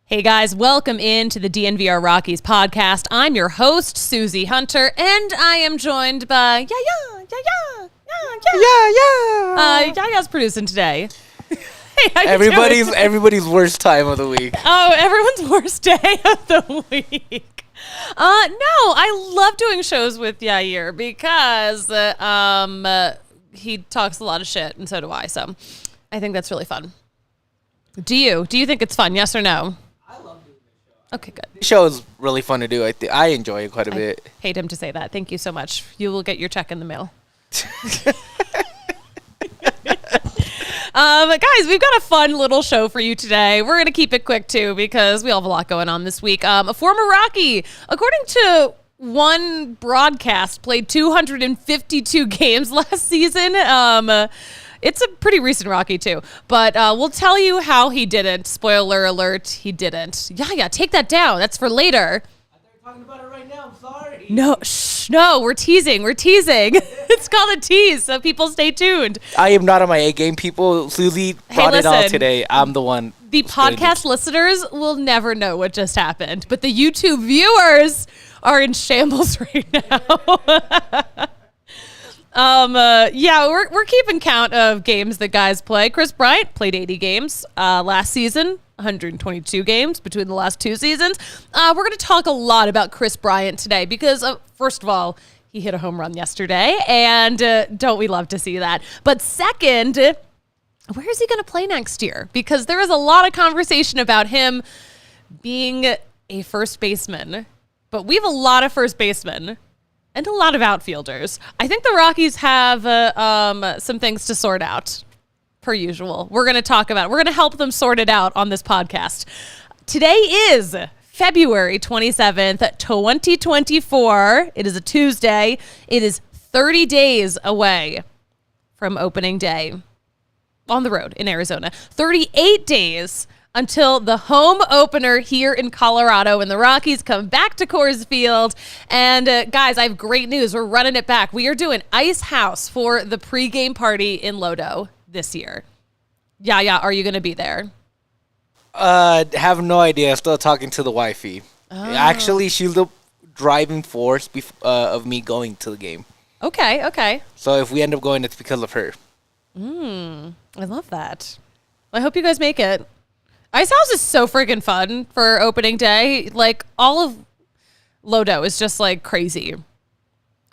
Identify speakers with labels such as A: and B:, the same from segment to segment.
A: Hey guys, welcome into the DNVR Rockies Podcast. I'm your host, Suzie Hunter, and I am joined by Yaya's producing today. Hey, how you doing?
B: Everybody's worst time of the week.
A: Oh, everyone's worst day of the week. No, I love doing shows with Yair because he talks a lot of shit, and so do I. So I think that's really fun. Do you think it's fun? Yes or no? Okay, good.
B: The show is really fun to do. I enjoy it quite a bit.
A: I hate him to say that. Thank you so much. You will get your check in the mail. Guys, we've got a fun little show for you today. We're going to keep it quick, too, because we all have a lot going on this week. A former Rocky, according to one broadcast, played 252 games last season. It's a pretty recent Rocky, too. But we'll tell you how he didn't. Spoiler alert, he didn't. Yeah, take that down. That's for later.
B: I thought you were talking about it right now. I'm sorry.
A: No, we're teasing. It's called a tease, so people stay tuned.
B: I am not on my A game, people. Suzie brought it on today. I'm the one.
A: The podcast listeners will never know what just happened, but the YouTube viewers are in shambles right now. We're keeping count of games that guys play. Kris Bryant played 80 games last season, 122 games between the last two seasons. We're going to talk a lot about Kris Bryant today because, first of all, he hit a home run yesterday, and don't we love to see that? But second, where is he going to play next year? Because there is a lot of conversation about him being a first baseman, but we have a lot of first basemen and a lot of outfielders. I think the Rockies have some things to sort out, per usual. We're going to talk about it. We're going to help them sort it out on this podcast. Today is February 27th, 2024. It is a Tuesday. It is 30 days away from opening day on the road in Arizona. 38 days until the home opener here in Colorado when the Rockies come back to Coors Field. And guys, I have great news. We're running it back. We are doing Ice House for the pregame party in Lodo this year. Yeah, are you going to be there?
B: Have no idea. Still talking to the wifey. Oh. Actually, she's the driving force of me going to the game.
A: Okay.
B: So if we end up going, it's because of her.
A: I love that. I hope you guys make it. Ice House is so freaking fun for opening day. Like, all of Lodo is just, like, crazy.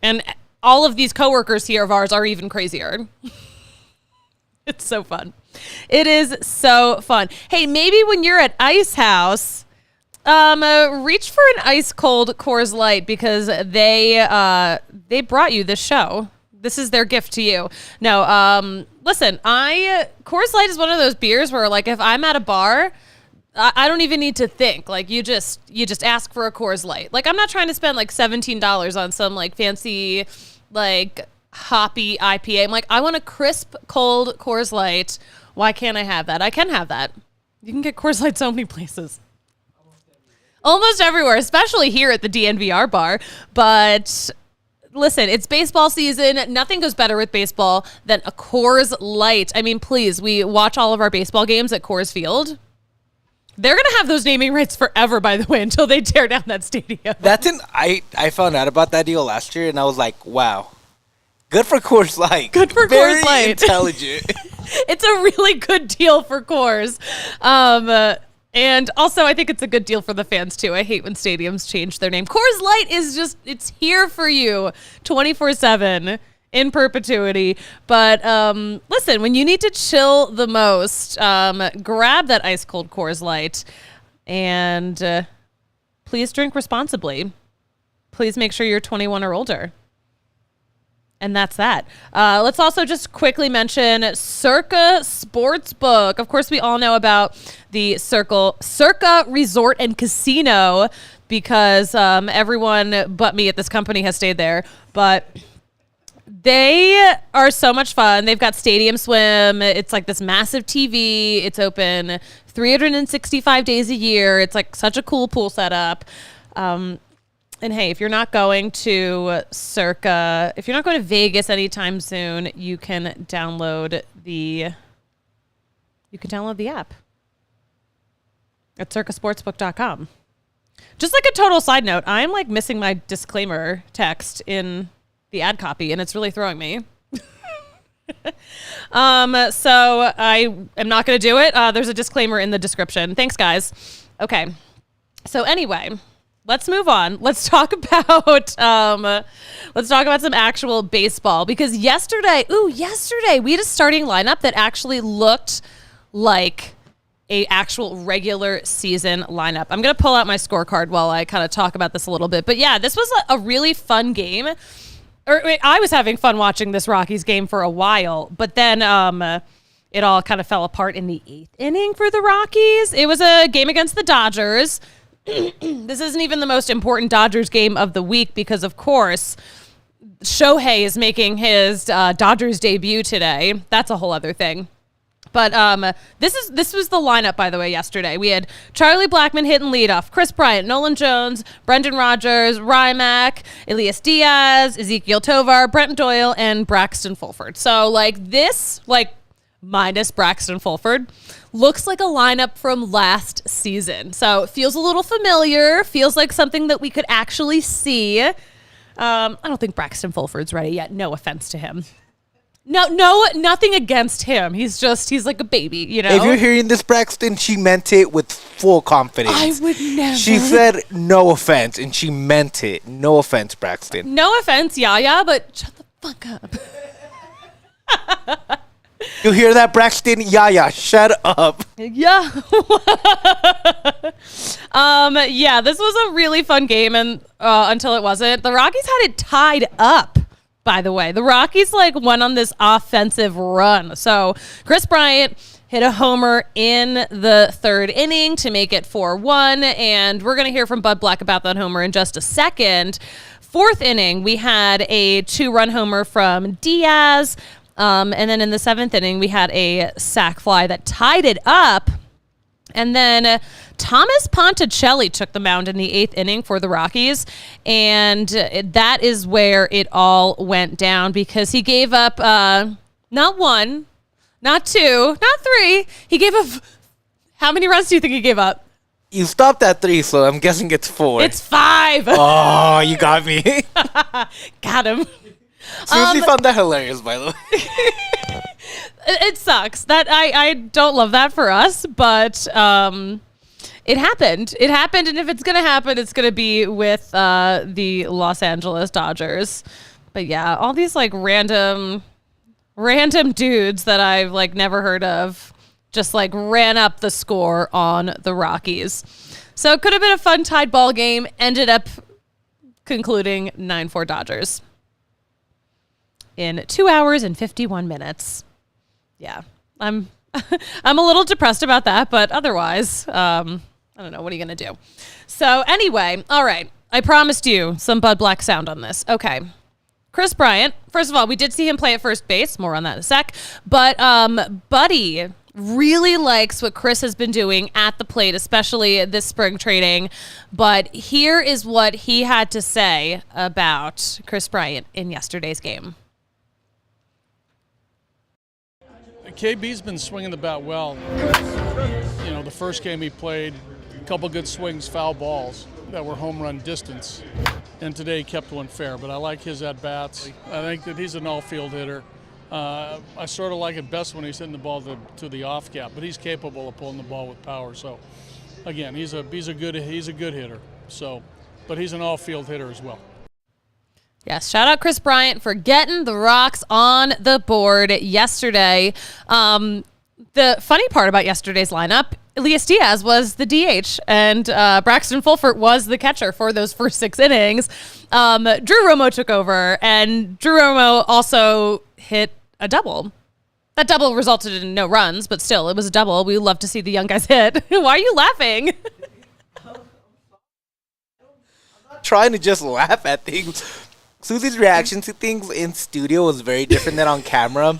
A: And all of these coworkers here of ours are even crazier. It's so fun. It is so fun. Hey, maybe when you're at Ice House, reach for an ice cold Coors Light because they brought you this show. This is their gift to you. No, listen, Coors Light is one of those beers where, like, if I'm at a bar, I don't even need to think. Like, you just ask for a Coors Light. Like, I'm not trying to spend, like, $17 on some, like, fancy, like, hoppy IPA. I'm like, I want a crisp, cold Coors Light. Why can't I have that? I can have that. You can get Coors Light so many places. Almost everywhere, especially here at the DNVR bar. But listen, it's baseball season. Nothing goes better with baseball than a Coors Light. I mean, please, we watch all of our baseball games at Coors Field. They're going to have those naming rights forever, by the way, until they tear down that stadium.
B: I found out about that deal last year, and I was like, wow. Good for Coors Light.
A: Good for
B: Very
A: Coors Light.
B: Intelligent.
A: It's a really good deal for Coors. And also, I think it's a good deal for the fans, too. I hate when stadiums change their name. Coors Light is just, it's here for you 24/7 in perpetuity. But listen, when you need to chill the most, grab that ice cold Coors Light and please drink responsibly. Please make sure you're 21 or older. And that's that. Let's also just quickly mention Circa Sportsbook. Of course, we all know about the Circa Resort and Casino because everyone but me at this company has stayed there. But they are so much fun. They've got stadium swim. It's like this massive TV. It's open 365 days a year. It's like such a cool pool setup. And hey, if you're not going to if you're not going to Vegas anytime soon, you can download the app at circasportsbook.com. Just like a total side note, I'm like missing my disclaimer text in the ad copy, and it's really throwing me. So I am not going to do it. There's a disclaimer in the description. Thanks, guys. Okay. So anyway, let's move on. Let's talk about some actual baseball, because yesterday we had a starting lineup that actually looked like a actual regular season lineup. I'm going to pull out my scorecard while I kind of talk about this a little bit. But yeah, this was a really fun game. I was having fun watching this Rockies game for a while, but then it all kind of fell apart in the 8th inning for the Rockies. It was a game against the Dodgers. This isn't even the most important Dodgers game of the week because, of course, Shohei is making his Dodgers debut today. That's a whole other thing. But this was the lineup, by the way, yesterday. We had Charlie Blackmon hitting leadoff, Kris Bryant, Nolan Jones, Brendan Rodgers, Rymack, Elias Diaz, Ezekiel Tovar, Brent Doyle, and Braxton Fulford. So, this, minus Braxton Fulford, looks like a lineup from last season. So it feels a little familiar, feels like something that we could actually see. I don't think Braxton Fulford's ready yet. No offense to him. No, nothing against him. He's like a baby, you know?
B: If you're hearing this, Braxton, she meant it with full confidence.
A: I would never.
B: She said no offense, and she meant it. No offense, Braxton.
A: No offense, Yaya, but shut the fuck up.
B: You hear that, Braxton? Yaya, shut up.
A: Yeah. Yeah, this was a really fun game, and until it wasn't. The Rockies had it tied up. By the way, the Rockies went on this offensive run. So Kris Bryant hit a homer in the 3rd inning to make it 4-1. And we're going to hear from Bud Black about that homer in just a second. 4th inning, we had a 2-run homer from Diaz. And then in the 7th inning, we had a sac fly that tied it up. And then Thomas Ponticelli took the mound in the 8th inning for the Rockies. And that is where it all went down, because he gave up not 1, not 2, not 3. He gave up... How many runs do you think he gave up?
B: You stopped at 3, so I'm guessing it's 4.
A: It's 5.
B: Oh, you got me.
A: Got him.
B: Suzie found that hilarious, by the way.
A: It sucks that I don't love that for us, but it happened. It happened, and if it's gonna happen, it's gonna be with the Los Angeles Dodgers. But yeah, all these random dudes that I've never heard of just ran up the score on the Rockies. So it could have been a fun tied ball game. Ended up concluding 9-4 Dodgers in 2 hours and 51 minutes. Yeah, I'm a little depressed about that, but otherwise, I don't know. What are you going to do? So anyway, all right. I promised you some Bud Black sound on this. Okay. Kris Bryant, first of all, we did see him play at first base. More on that in a sec. But Buddy really likes what Kris has been doing at the plate, especially this spring training. But here is what he had to say about Kris Bryant in yesterday's game.
C: KB's been swinging the bat well. You know, the first game he played, a couple good swings, foul balls that were home run distance. And today he kept one fair, but I like his at-bats. I think that he's an all-field hitter. I sort of like it best when he's hitting the ball to the off gap, but he's capable of pulling the ball with power. So, again, he's a good hitter. So, but he's an all-field hitter as well.
A: Yes, shout out Kris Bryant for getting the Rocks on the board yesterday. The funny part about yesterday's lineup, Elias Diaz was the DH, and Braxton Fulford was the catcher for those first 6 innings. Drew Romo took over, and Drew Romo also hit a double. That double resulted in no runs, but still, it was a double. We love to see the young guys hit. Why are you laughing?
B: not trying to just laugh at things. Susie's reaction to things in studio was very different than on camera.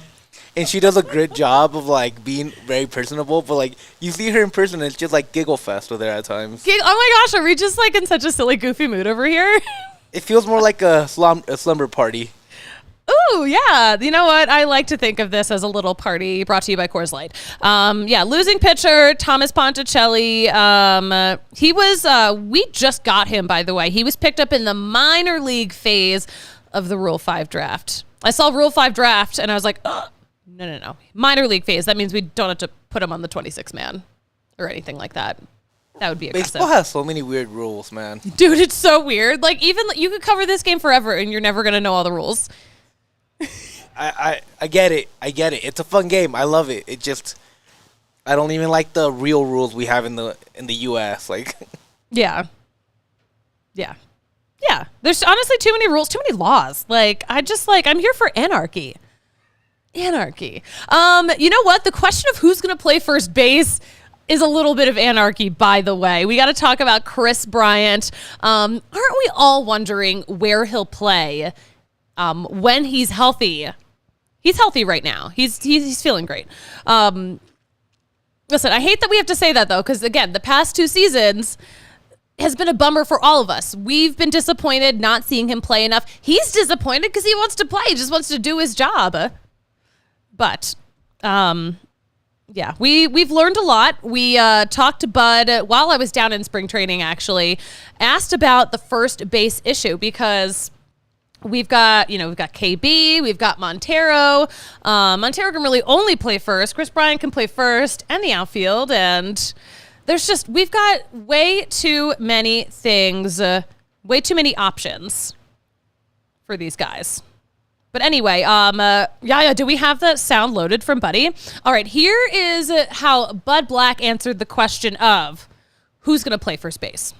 B: And she does a good job of, like, being very personable. But, like, you see her in person, and it's just, like, giggle fest with her at times.
A: Oh, my gosh. Are we just, like, in such a silly, goofy mood over here?
B: It feels more like a slumber party.
A: Ooh, yeah. You know what? I like to think of this as a little party brought to you by Coors Light. Losing pitcher, Thomas Ponticelli. He was, we just got him, by the way. He was picked up in the minor league phase of the Rule 5 draft. I saw Rule 5 draft, and I was like, ugh. No. Minor league phase. That means we don't have to put him on the 26 man or anything like that. That would be aggressive.
B: Baseball has so many weird rules, man.
A: Dude, it's so weird. Like, even you could cover this game forever and you're never going to know all the rules.
B: I get it. It's a fun game. I love it. It just, I don't even like the real rules we have in the U.S. Like,
A: yeah. There's honestly too many rules, too many laws. Like, I'm here for anarchy. You know what? The question of who's going to play first base is a little bit of anarchy, by the way. We got to talk about Kris Bryant. Aren't we all wondering where he'll play when he's healthy? He's healthy right now. He's feeling great. Listen, I hate that we have to say that, though, because, again, the past 2 seasons has been a bummer for all of us. We've been disappointed not seeing him play enough. He's disappointed because he wants to play. He just wants to do his job. But, we've learned a lot. We talked to Bud while I was down in spring training, actually, asked about the first base issue because we've got KB, we've got Montero. Montero can really only play first. Kris Bryant can play first and the outfield. And we've got way too many things, way too many options for these guys. But anyway, Yaya, do we have the sound loaded from Buddy? All right, here is how Bud Black answered the question of who's going to play first base.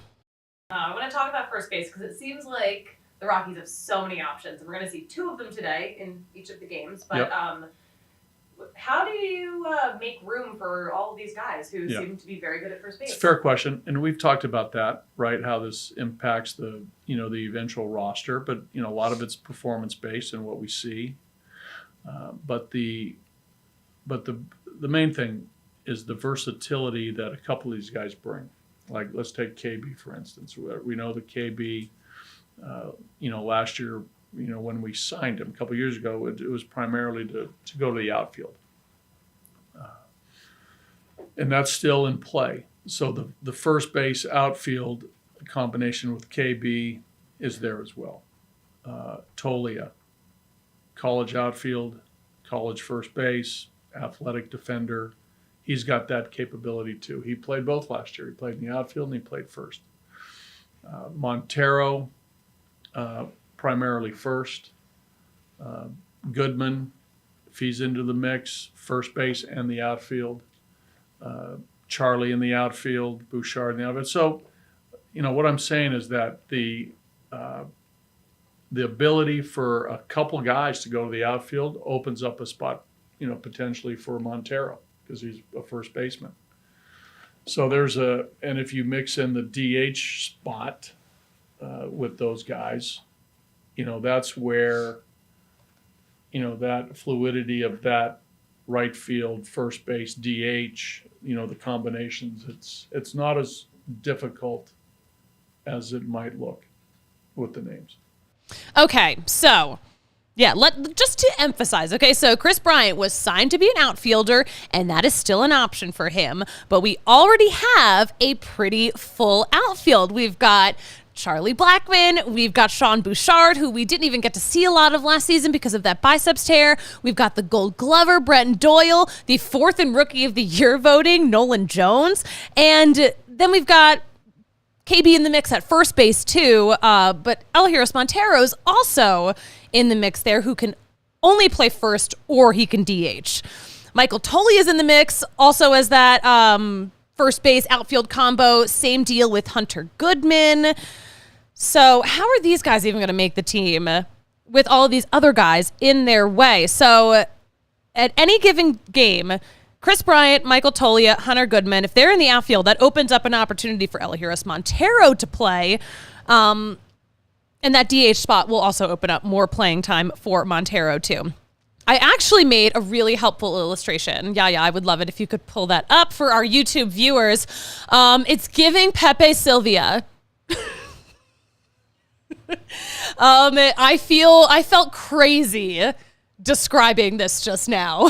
A: I want to talk about first base because it seems like the Rockies have so many options. And we're going to see 2 of them today in each of the games. But how do you make room for all of these guys who seem to be very good at first base?
C: It's a fair question, and we've talked about that, right? How this impacts the eventual roster, but a lot of it's performance based and what we see. But the main thing is the versatility that a couple of these guys bring. Like, let's take KB for instance. We know that KB, last year, when we signed him a couple of years ago, it was primarily to go to the outfield. And that's still in play. So the first base outfield combination with KB is there as well. Tolia, college outfield, college first base, athletic defender. He's got that capability too. He played both last year. He played in the outfield and he played first. Montero, primarily first. Goodman, if he's into the mix, first base and the outfield. Charlie in the outfield, Bouchard in the outfield. So, what I'm saying is that the ability for a couple guys to go to the outfield opens up a spot, potentially for Montero because he's a first baseman. So and if you mix in the DH spot with those guys, that's where, that fluidity of that right field, first base, DH, the combinations, it's not as difficult as it might look with the names. Okay, so just to emphasize, so Kris Bryant was signed to be an outfielder, and that is still an option for him, but we already have a pretty full outfield. We've got Charlie Blackmon, we've got Sean Bouchard, who we didn't even get to see a lot of last season because of that biceps tear. We've got the Gold Glover, Brenton Doyle, the 4th in Rookie of the Year voting, Nolan Jones, and then we've got KB in the mix at first base too, but Elehuris Montero's also in the mix there, who can only play first or he can DH. Michael Tolley is in the mix also as that first base outfield combo. Same deal with Hunter Goodman. So how are these guys even going to make the team with all of these other guys in their way? So at any given game, Kris Bryant, Michael Tolia, Hunter Goodman, if they're in the outfield, that opens up an opportunity for Elehuris Montero to play.
A: And that DH spot will also open up more playing time for Montero, too. I actually made a really helpful illustration. Yeah, I would love it if you could pull that up for our YouTube viewers. It's giving Pepe Sylvia. I felt crazy describing this just now.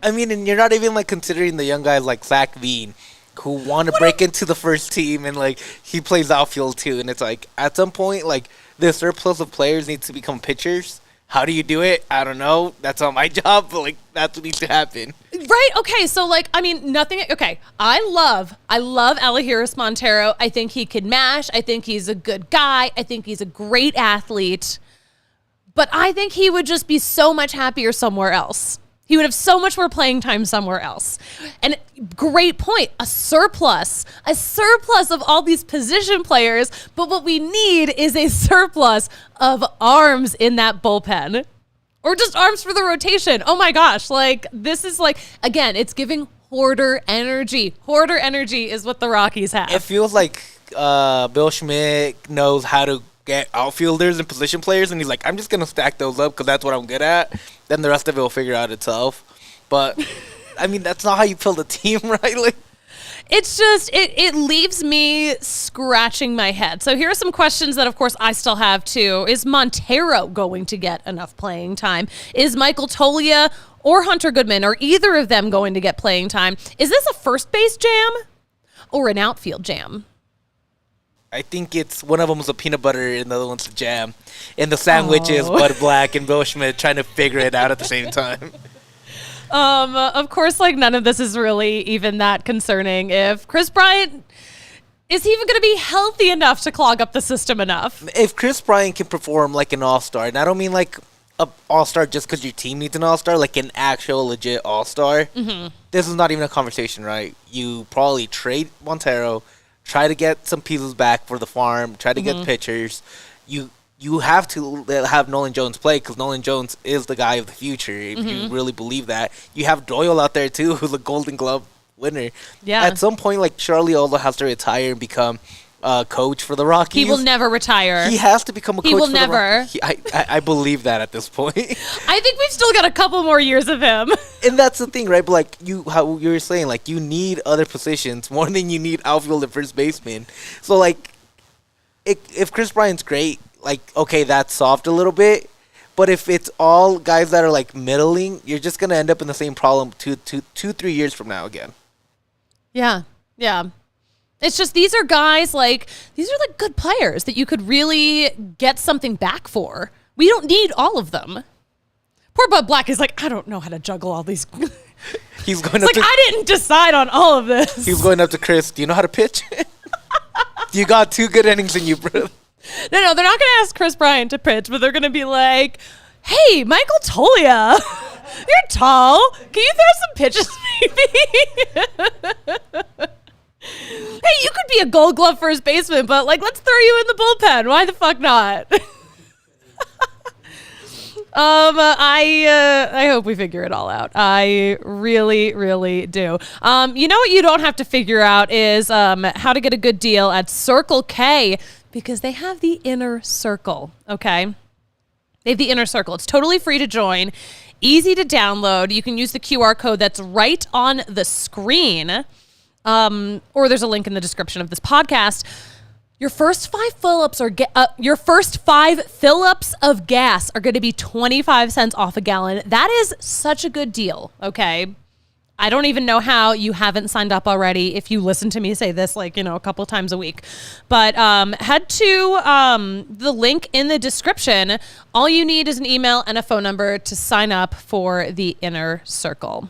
B: I mean, and you're not even like considering the young guys like Zach Veen who want to break into the first team, and like he plays outfield too. And it's like at some point, like the surplus of players needs to become pitchers. How do you do it? I don't know. That's not my job, but like that's what needs to happen.
A: Right. Okay. So like, I mean, nothing. Okay. I love Alahiris Montero. I think he can mash. I think he's a good guy. I think he's a great athlete. But I think he would just be so much happier somewhere else. He would have so much more playing time somewhere else. And great point, a surplus of all these position players. But what we need is a surplus of arms in that bullpen, or just arms for the rotation. Oh my gosh. Like, this is like, again, it's giving hoarder energy. Hoarder energy is what the Rockies have.
B: It feels like Bill Schmidt knows how to get outfielders and position players, and he's like, I'm just gonna stack those up because that's what I'm good at. Then the rest of it will figure out itself. But I mean, that's not how you build a team, right? Like,
A: it's just it leaves me scratching my head. So here are some questions that, of course, I still have too. Is Montero going to get enough playing time? Is Michael Toglia or Hunter Goodman, or either of them, going to get playing time? Is this a first base jam or an outfield jam?
B: I think it's one of them's a peanut butter and the other one's a jam. And the sandwich is Bud Black and Bill Schmidt trying to figure it out at the same time.
A: Of course, like, none of this is really even that concerning. If Kris Bryant, is he even going to be healthy enough to clog up the system enough?
B: If Kris Bryant can perform like an all-star, and I don't mean like an all-star just because your team needs an all-star, like an actual legit all-star, this is not even a conversation, right? You probably trade Montero, try to get some pieces back for the farm, try to get pitchers. You have to have Nolan Jones play because Nolan Jones is the guy of the future, if you really believe that. You have Doyle out there, too, who's a Golden Glove winner. Yeah. At some point, like, Charlie Ola has to retire and become a coach for the Rockies.
A: He will never retire.
B: He has to become a coach for the Rockies.
A: He will never.
B: I believe that at this point.
A: I think we've still got a couple more years of him.
B: And that's the thing, right? But like how you were saying, like, you need other positions more than you need outfield and first baseman. So like, if Kris Bryant's great, like, okay, that's soft a little bit. But if it's all guys that are like middling, you're just gonna end up in the same problem 3 years from now again.
A: Yeah. It's just these are good players that you could really get something back for. We don't need all of them. Poor Bud Black is like, I don't know how to juggle all these.
B: He's going up
A: like, I didn't decide on all of this.
B: He's going up to Kris. Do you know how to pitch? You got 2 good innings in you, bro.
A: No, they're not going to ask Kris Bryant to pitch, but they're going to be like, hey, Michael Toglia, you're tall. Can you throw some pitches maybe? Hey, you could be a Gold Glove first baseman, but like, let's throw you in the bullpen. Why the fuck not? I hope we figure it all out. I really, really do. You know what you don't have to figure out is how to get a good deal at Circle K, because they have the Inner Circle, okay? They have the Inner Circle. It's totally free to join, easy to download. You can use the QR code that's right on the screen, or there's a link in the description of this podcast. Your first 5 fill-ups of gas are going to be 25 cents off a gallon. That is such a good deal, okay? I don't even know how you haven't signed up already if you listen to me say this, like, you know, a couple times a week. But head to the link in the description. All you need is an email and a phone number to sign up for the Inner Circle.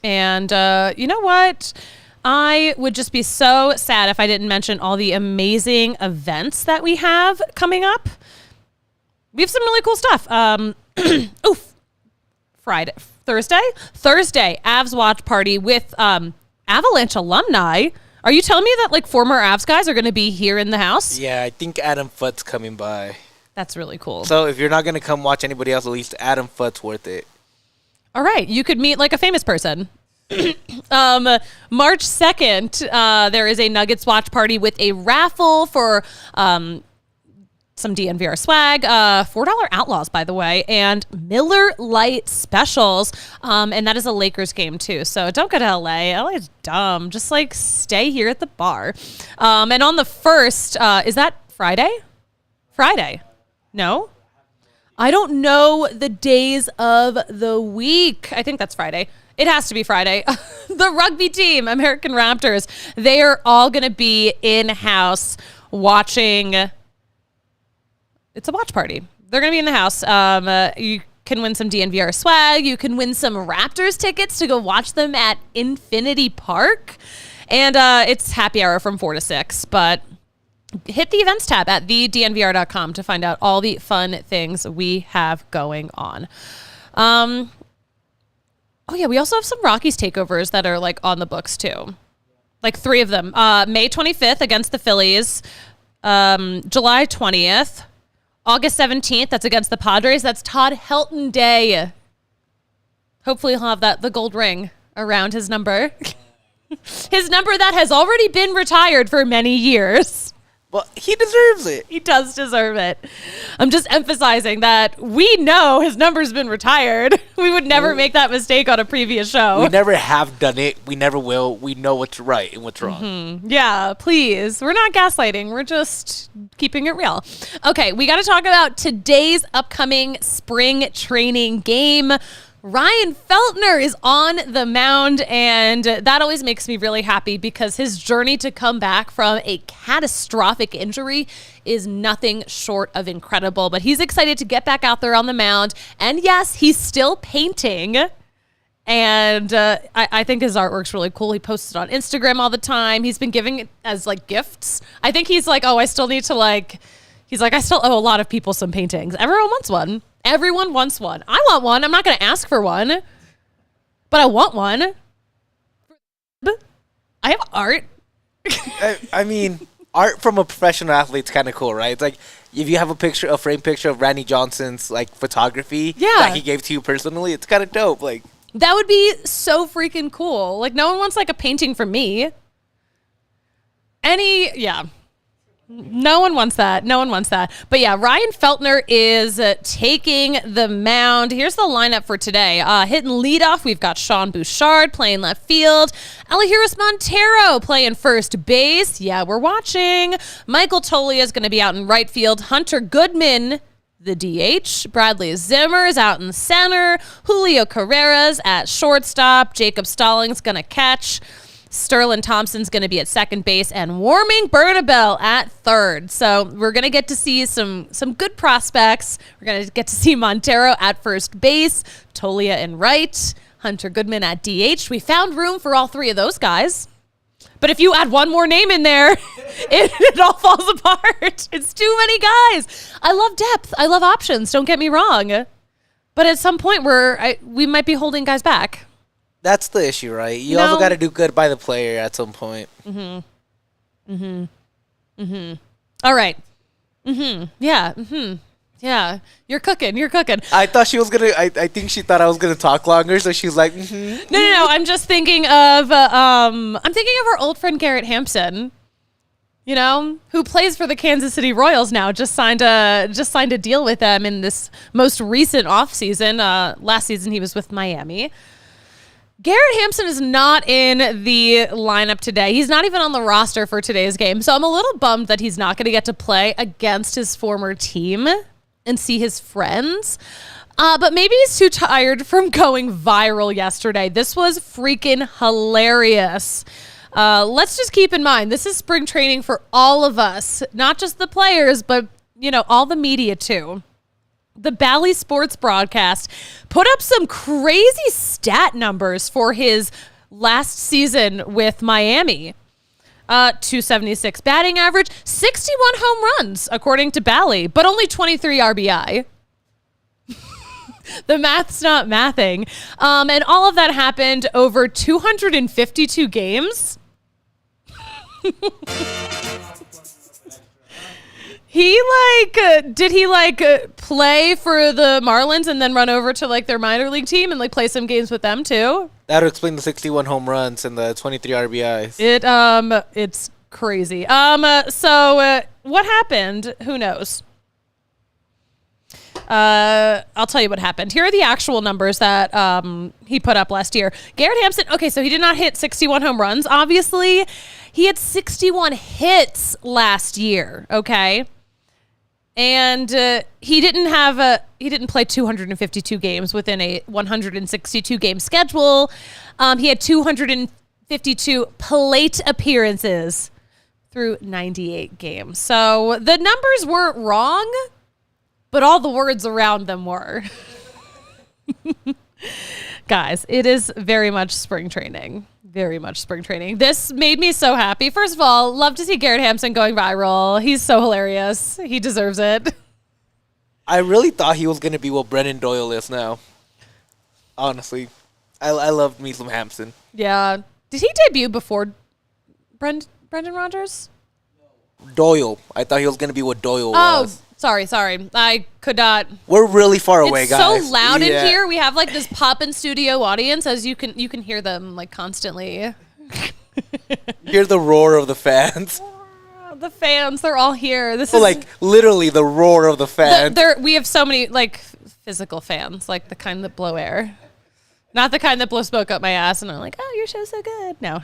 A: And you know what? I would just be so sad if I didn't mention all the amazing events that we have coming up. We have some really cool stuff. Thursday, Avs watch party with Avalanche alumni. Are you telling me that like former Avs guys are going to be here in the house?
B: Yeah, I think Adam Foote's coming by.
A: That's really cool.
B: So if you're not going to come watch anybody else, at least Adam Foote's worth it.
A: All right, you could meet like a famous person. March 2nd, there is a Nuggets watch party with a raffle for some DNVR swag, $4 Outlaws, by the way, and Miller Lite specials. And that is a Lakers game, too. So don't go to LA. LA is dumb. Just, like, stay here at the bar. And on the 1st, is that Friday? Friday. No? I don't know the days of the week. I think that's Friday. It has to be Friday. The rugby team, American Raptors, they are all going to be in-house watching. It's a watch party. They're going to be in the house. You can win some DNVR swag. You can win some Raptors tickets to go watch them at Infinity Park. And it's happy hour from 4 to 6. But hit the events tab at thednvr.com to find out all the fun things we have going on. Oh, yeah, we also have some Rockies takeovers that are, like, on the books, too. Like, 3 of them. May 25th against the Phillies. July 20th. August 17th, that's against the Padres. That's Todd Helton Day. Hopefully he'll have the gold ring around his number. His number that has already been retired for many years.
B: Well, he deserves it.
A: He does deserve it. I'm just emphasizing that we know his number's been retired. We would never make that mistake on a previous show.
B: We never have done it. We never will. We know what's right and what's wrong.
A: Mm-hmm. Yeah, please. We're not gaslighting. We're just keeping it real. Okay, we got to talk about today's upcoming spring training game. Ryan Feltner is on the mound, and that always makes me really happy because his journey to come back from a catastrophic injury is nothing short of incredible. But he's excited to get back out there on the mound. And yes, he's still painting. And I think his artwork's really cool. He posts it on Instagram all the time. He's been giving it as, like, gifts. I think he's like, oh, I still need to, like, he's like, I still owe a lot of people some paintings. Everyone wants one. Everyone wants one. I want one. I'm not going to ask for one, but I want one. I have art.
B: I mean, art from a professional athlete's kind of cool, right? It's like if you have a framed picture of Randy Johnson's, like, photography that he gave to you personally, it's kind of dope. Like,
A: that would be so freaking cool. Like, no one wants, like, a painting from me. No one wants that. No one wants that. But yeah, Ryan Feltner is taking the mound. Here's the lineup for today. Hitting leadoff, we've got Sean Bouchard playing left field. Elihuris Montero playing first base. Yeah, we're watching. Michael Toglia is going to be out in right field. Hunter Goodman, the DH. Bradley Zimmer is out in center. Julio Carreras at shortstop. Jacob Stallings going to catch. Sterling Thompson's going to be at second base, and Warming Bernabel at third. So we're going to get to see some good prospects. We're going to get to see Montero at first base, Toglia in right, Hunter Goodman at DH. We found room for all 3 of those guys. But if you add one more name in there, it all falls apart. It's too many guys. I love depth. I love options. Don't get me wrong. But at some point, we might be holding guys back.
B: That's the issue, right? You also got to do good by the player at some point.
A: All right. Yeah. You're cooking.
B: I thought she was going to, I think she thought I was going to talk longer, so she's like,
A: No. I'm just thinking of, our old friend Garrett Hampson, you know, who plays for the Kansas City Royals now, just signed a deal with them in this most recent offseason. Last season he was with Miami. Garrett Hampson is not in the lineup today. He's not even on the roster for today's game. So I'm a little bummed that he's not going to get to play against his former team and see his friends. But maybe he's too tired from going viral yesterday. This was freaking hilarious. Let's just keep in mind, this is spring training for all of us, not just the players, but, you know, all the media too. The Bally Sports broadcast put up some crazy stat numbers for his last season with Miami. 276 batting average, 61 home runs, according to Bally, but only 23 RBI. The math's not mathing. And all of that happened over 252 games. Did he play for the Marlins and then run over to like their minor league team and like play some games with them too?
B: That would explain the 61 home runs and the 23 RBIs.
A: It's crazy. So what happened? Who knows? I'll tell you what happened. Here are the actual numbers that he put up last year. Garrett Hampson, okay, so he did not hit 61 home runs, obviously. He had 61 hits last year, okay? And he didn't play 252 games within a 162 game schedule. He had 252 plate appearances through 98 games. So the numbers weren't wrong, but all the words around them were. Guys, it is very much spring training. Very much spring training. This made me so happy. First of all, love to see Garrett Hampson going viral. He's so hilarious. He deserves it.
B: I really thought he was going to be what Brennan Doyle is now. Honestly. I loved me some Hampson.
A: Yeah. Did he debut before Brendan Rodgers?
B: Doyle. I thought he was going to be what Doyle was.
A: Sorry. I could not.
B: We're really far away,
A: it's
B: guys.
A: It's so loud in here. We have like this pop-in studio audience, as you can hear them like constantly.
B: Hear the roar of the fans.
A: The fans, they're all here. This is
B: like literally the roar of the fans.
A: We have so many like physical fans, like the kind that blow air. Not the kind that blow smoke up my ass and I'm like, oh, your show's so good. No.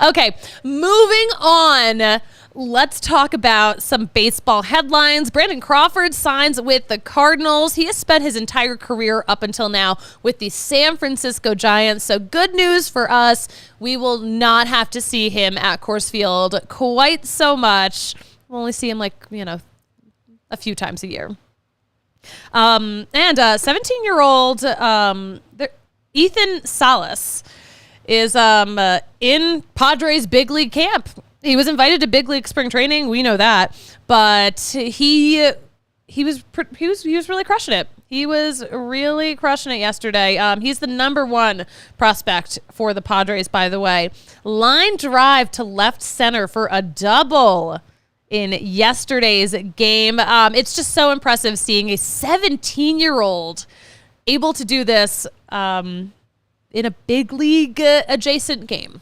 A: Okay, moving on. Let's talk about some baseball headlines. Brandon Crawford signs with the Cardinals. He has spent his entire career up until now with the San Francisco Giants. So good news for us. We will not have to see him at Coors Field quite so much. We'll only see him a few times a year. And 17-year-old Ethan Salas is in Padres big league camp. He was invited to big league spring training. We know that, but he was really crushing it. He was really crushing it yesterday. He's the #1 prospect for the Padres, by the way. Line drive to left center for a double in yesterday's game. It's just so impressive seeing a 17-year-old able to do this in a big league adjacent game.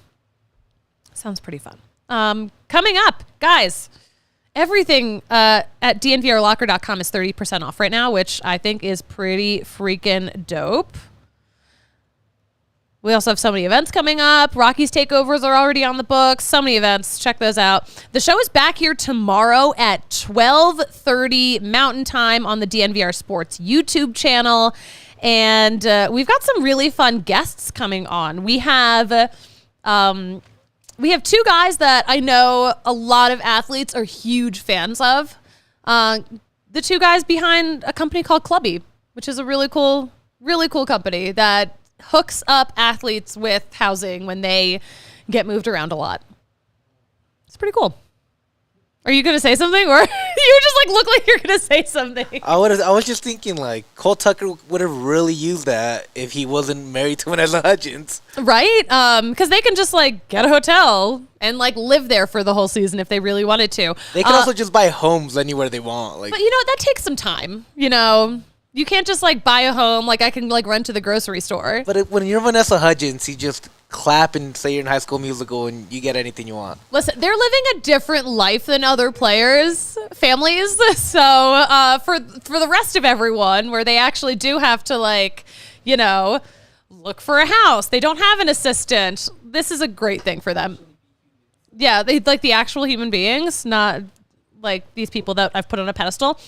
A: Sounds pretty fun. Coming up, guys, everything at DNVRlocker.com is 30% off right now, which I think is pretty freaking dope. We also have so many events coming up. Rockies takeovers are already on the books. So many events. Check those out. The show is back here tomorrow at 12:30 Mountain Time on the DNVR Sports YouTube channel. And we've got some really fun guests coming on. We have two guys that I know a lot of athletes are huge fans of. The two guys behind a company called Clubby, which is a really cool company that hooks up athletes with housing when they get moved around a lot. It's pretty cool. Are you going to say something? Or you just look like you're going to say something?
B: I was just thinking Cole Tucker would have really used that if he wasn't married to Vanessa Hudgens.
A: Right? Because they can just get a hotel and live there for the whole season if they really wanted to.
B: They can also just buy homes anywhere they want.
A: But that takes some time. You can't just buy a home. I can run to the grocery store.
B: But when you're Vanessa Hudgens, you just clap and say you're in High School Musical and you get anything you want.
A: Listen, they're living a different life than other players' families. So for the rest of everyone, where they actually do have to look for a house, they don't have an assistant. This is a great thing for them. Yeah, they the actual human beings, not these people that I've put on a pedestal.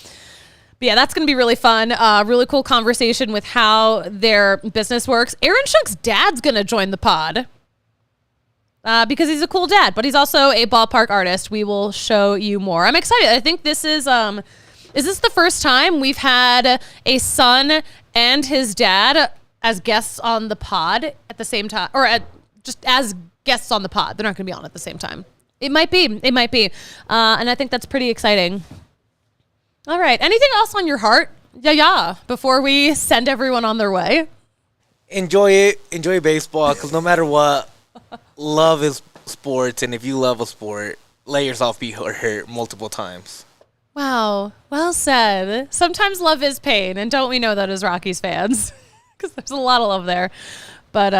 A: But yeah, that's going to be really fun. Really cool conversation with how their business works. Aaron Shuck's dad's going to join the pod because he's a cool dad, but he's also a ballpark artist. We will show you more. I'm excited. I think this is this the first time we've had a son and his dad as guests on the pod at the same time, or just as guests on the pod? They're not going to be on at the same time. It might be. And I think that's pretty exciting. All right. Anything else on your heart? Yeah. Before we send everyone on their way.
B: Enjoy it. Enjoy baseball, because no matter what, love is sports. And if you love a sport, let yourself be hurt multiple times.
A: Wow. Well said. Sometimes love is pain, and don't we know that as Rockies fans? Because there's a lot of love there. But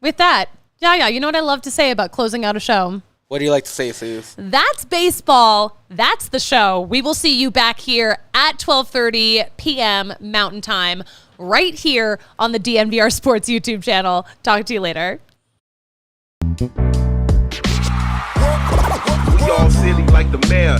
A: with that, yeah, you know what I love to say about closing out a show?
B: What do you like to say, Suze?
A: That's baseball. That's the show. We will see you back here at 12:30 p.m. Mountain Time, right here on the DNVR Sports YouTube channel. Talk to you later.
D: We all silly like the mayor.